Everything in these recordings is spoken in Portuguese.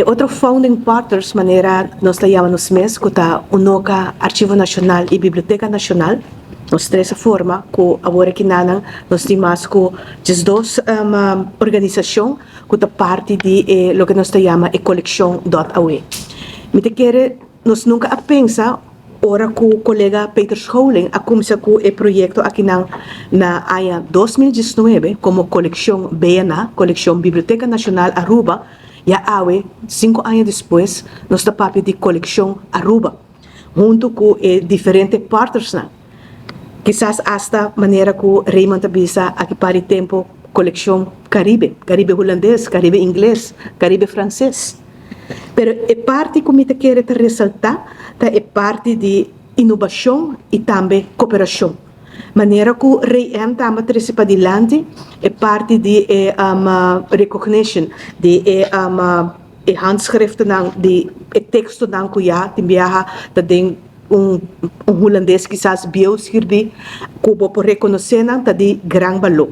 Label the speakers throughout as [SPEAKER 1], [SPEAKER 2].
[SPEAKER 1] Outro founding partners maneira nós trabalhamos mês com a UNOCA Arquivo Nacional e Biblioteca Nacional. Nós dessa forma que agora que nós temos com as duas organizações que a parte de lo que nós chamamos a collection.awe. Me te quer nós nunca a pensa ora que o colega Peter Scholing a começar com o projeto aqui na ano 2019 como coleção BNA, Coleção Biblioteca Nacional Aruba. E a AWE, 5 anos depois, nós estamos de coleção Aruba, junto com diferentes partners. Quizás esta maneira que Raymond Tabisa aqui para o tempo coleção Caribe holandês, Caribe inglês, Caribe francês. Pero é parte que eu quero ressaltar, é parte de inovação e também cooperação. Maneira que o REM também participa adiante é parte de recognition de handschriften de texto dan que já tem tem holandês que quizás bioscrever que por reconhecer tá de gran valor.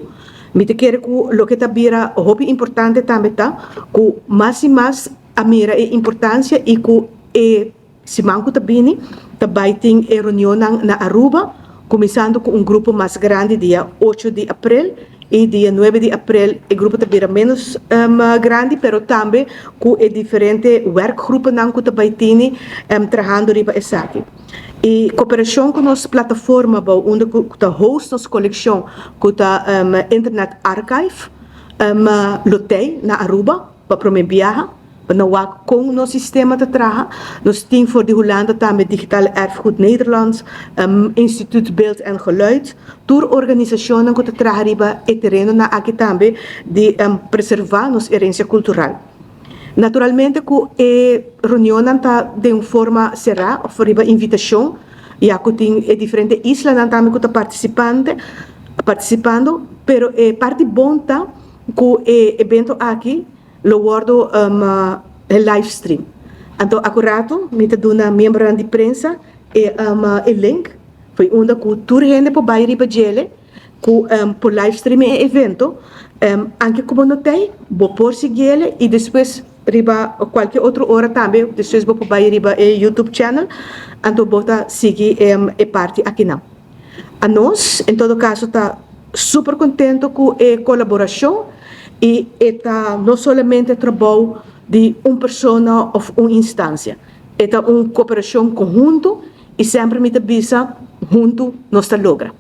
[SPEAKER 1] Me te quero que o que tá vira hobby importante também tá que mais e mais a mira é importância e que se manco tá bem tá baiting reunião na Aruba. Começando com grupo mais grande dia 8 de abril e dia 9 de abril o grupo também menos grande, pero também com diferentes werkgroepen que também tem trabalhando riba essa aqui. E cooperação com nossa plataforma onde está host nossa coleção com a Internet Archive lotei na Aruba para promover viagem. Com nosso sistema de trabalho, nós temos voor de Hollanda também Digital Erfgoed Nederlands, Instituut Beeld en Geluid, tour organisações que trabalham no terreno na aqui também de preservar nossa herência cultural. Naturalmente, que a reunião está de forma cerrada, for invitação, já que tem diferentes islas também que estão participando, pero parte bom tá que o evento aqui lo guardo live stream. Então, acurato, me te dou na membro de prensa e link, foi onde que toda gente pode vai riba gele, que por live stream é evento, anche como notei, vou por seguir e depois riba qualquer outra hora também, depois vou vai riba YouTube channel, então bota seguir e parte aqui não. A nós, em todo caso, está super contento com a colaboração. E está não somente trabalho de uma pessoa ou uma instância, é uma cooperação conjunta e sempre me avisa junto nós logra.